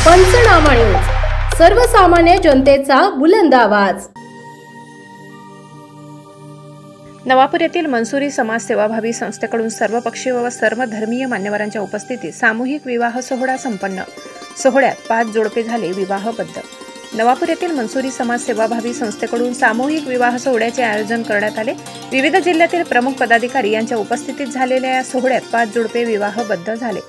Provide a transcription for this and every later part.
पंचनामा न्यूज, सर्वसामान्य जनतेचा बुलंद आवाज। नवापूर येथील मंसुरी समाज सेवाभावी संस्थेकडून सर्वपक्षीय व सर्वधर्मीय मान्यवरांच्या उपस्थितीत सामूहिक विवाह सोहळा संपन्न। सोहळ्यात 5 जोडपे झाले विवाहबद्ध। नवापूर येथील मंसुरी समाज सेवाभावी संस्थेकडून सामूहिक विवाह सोहळ्याचे आयोजन करण्यात आले। विविध जिल्ह्यातील प्रमुख पदाधिकारी यांच्या उपस्थितीत झालेल्या या सोहळ्यात 5 जोडपे विवाहबद्ध झाले।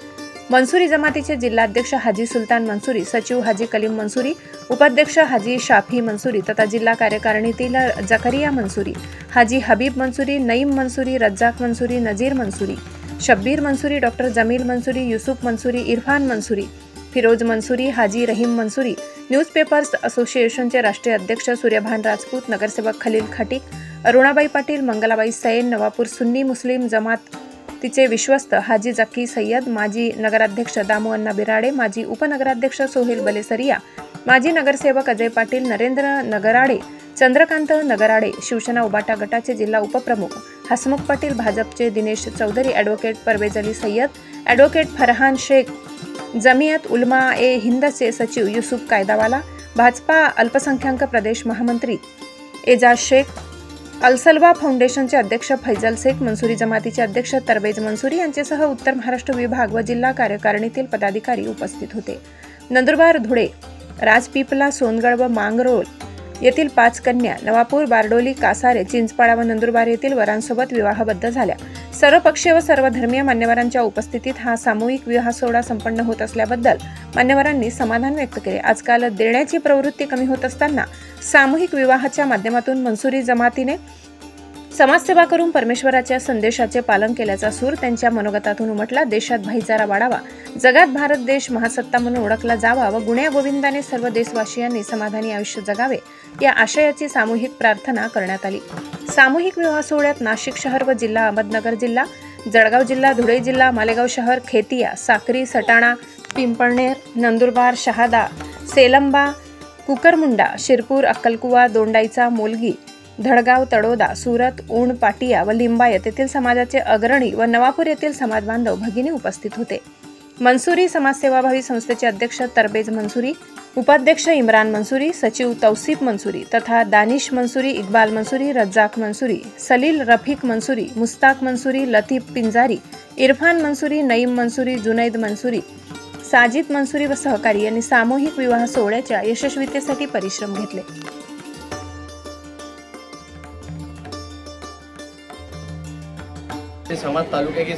मंसुरी जमातीचे जिल्हाध्यक्ष हाजी सुलतान मंसुरी, सचिव हाजी कलीम मंसुरी, उपाध्यक्ष हाजी शाफी मंसुरी तथा जिल्हा कार्यकारिणीतील जकरिया मंसुरी, हाजी हबीब मंसुरी, नईम मंसुरी, रज्जाक मंसुरी, नजीर मंसुरी, शब्बीर मंसुरी, डॉक्टर जमील मंसुरी, यूसुफ मंसुरी, इरफान मंसुरी, फिरोज मंसुरी, हाजी रहीम मंसुरी, न्यूजपेपर्स असोसिएशनचे राष्ट्रीय अध्यक्ष सूर्यभान राजपूत, नगरसेवक खलील खटीक, अरुणाबाई पाटील, मंगलाबाई सैन, नवापूर सुन्नी मुस्लिम जमात तिचे विश्वस्त हाजी जकी सय्यद, माजी नगराध्यक्ष दामू अण्णा बिराडे, माजी उपनगराध्यक्ष सोहेल बलेसरिया, माजी नगरसेवक अजय पाटील, नरेंद्र नगराडे, चंद्रकांत नगराडे, शिवसेना उबाटा गटाचे जिल्हा उपप्रमुख हसमुख पाटील, भाजपचे दिनेश चौधरी, ॲडव्होकेट परवेज अली सय्यद, ॲडव्होकेट फरहान शेख, जमियत उलमा ए हिंदचे सचिव यूसुफ कायदावाला, भाजपा अल्पसंख्याक प्रदेश महामंत्री एजाज शेख, अलसलवा फाउंडेशनचे अध्यक्ष फैजल शेख, मंसुरी जमातीचे अध्यक्ष तरबेज मंसुरी यांच्यासह उत्तर महाराष्ट्र विभाग व जिल्हा कार्यकारिणीतील पदाधिकारी उपस्थित होते। नंदुरबार, धुळे, राजपीपला, सोनगड व मांगरोळ येथील 5 कन्या नवापूर, बारडोली, कासारे, चिंचपाडा व नंदुरबार येथील वरांसोबत विवाहबद्ध झाल्या। सर्वपक्षीय व सर्वधर्मीय मान्यवरांच्या उपस्थितीत हा सामूहिक विवाह सोहळा संपन्न होत असल्याबद्दल मान्यवरांनी समाधान व्यक्त केले। आजकाल देण्याची प्रवृत्ती कमी होत असताना सामूहिक विवाहाच्या माध्यमातून मंसुरी जमातीने समाजसेवा करून परमेश्वराच्या संदेशाचे पालन केल्याचा सूर त्यांच्या मनोगतातून उमटला। देशात भाईचारा वाढावा, जगात भारत देश महासत्ता म्हणून ओळखला जावा व गुण्या गोविंदाने सर्व देशवासियांनी समाधानी आयुष्य जगावे या आशयाची सामूहिक प्रार्थना करण्यात आली। सामूहिक विवाह सोहळ्यात नाशिक शहर व जिल्हा, अहमदनगर जिल्हा, जळगाव जिल्हा, धुळे जिल्हा, मालेगाव शहर, खेतिया, साक्री, सटाणा, पिंपळनेर, नंदुरबार, शहादा, सेलंबा, कुकरमुंडा, शिरपूर, अक्कलकुवा, दोंडाईचा, मोलगी, धडगाव, तडोदा, सुरत, ऊण, पाटिया व लिंबायत येथील समाजाचे अग्रणी व नवापूर येथील समाज बांधव भगिनी उपस्थित होते। मंसुरी समाज सेवाभावी संस्थेचे अध्यक्ष तरबेज मंसुरी, उपाध्यक्ष इम्रान मंसुरी, सचिव तौसीफ मंसुरी तथा दानिश मंसुरी, इकबाल मंसुरी, रज्जाक मंसुरी, सलील रफीक मंसुरी, मुस्ताक मंसुरी, लतीफ पिंजारी, इरफान मंसुरी, नईम मंसुरी, जुनैद मंसुरी, साजिद मंसुरी व सहकारी यांनी सामूहिक विवाह सोहळ्याच्या यशस्वीतेसाठी परिश्रम घेतले। समाज तालुके की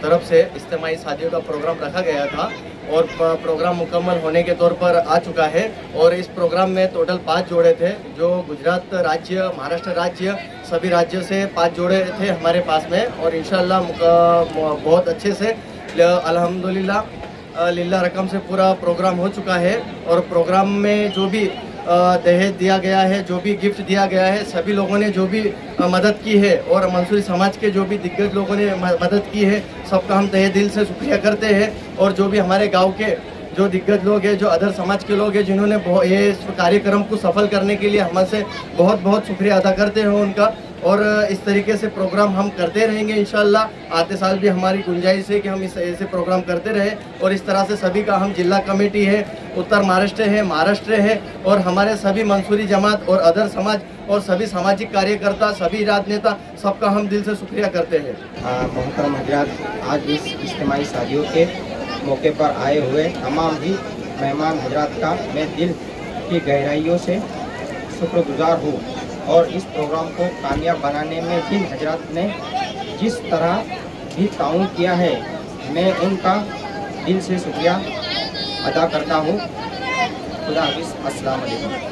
तरफ से इज्तिमाई शादियों का प्रोग्राम रखा गया था और प्रोग्राम मुकम्मल होने के तौर पर आ चुका है। और इस प्रोग्राम में टोटल 5 जोड़े थे, जो गुजरात राज्य, महाराष्ट्र राज्य, सभी राज्यों से 5 जोड़े थे हमारे पास में। और इंशाल्लाह बहुत अच्छे से अल्हम्दुलिल्लाह लिल्लाह रकम से पूरा प्रोग्राम हो चुका है। और प्रोग्राम में जो भी दहेज दिया गया है, जो भी गिफ्ट दिया गया है, सभी लोगों ने जो भी मदद की है और मंसूरी समाज के जो भी दिग्गज लोगों ने मदद की है, सबका हम तहे दिल से शुक्रिया करते हैं। और जो भी हमारे गांव के जो दिग्गज लोग हैं, जो अदर समाज के लोग हैं, जिन्होंने ये कार्यक्रम को सफल करने के लिए हमसे बहुत बहुत शुक्रिया अदा करते हैं उनका। और इस तरीके से प्रोग्राम हम करते रहेंगे इंशाल्लाह। आते साल भी हमारी गुंजाइश है कि हम ऐसे प्रोग्राम करते रहें। और इस तरह से सभी का हम जिला कमेटी है, उत्तर महाराष्ट्र है, महाराष्ट्र है, और हमारे सभी मंसूरी जमात और अदर समाज और सभी सामाजिक कार्यकर्ता, सभी राजनेता, सबका हम दिल से शुक्रिया करते हैं। मोहतरम हजरात, आज इस इज्तिमाई शादियों के मौके पर आए हुए तमाम ही मेहमान हजरात का मैं दिल की गहराइयों से शुक्रगुजार हूँ। और इस प्रोग्राम को कामयाब बनाने में जिन हजरात ने जिस तरह भी ताउन किया है, मैं उनका दिल से शुक्रिया अदा करता हूँ। खुदा हाफिज़, अस्सलाम वालेकुम।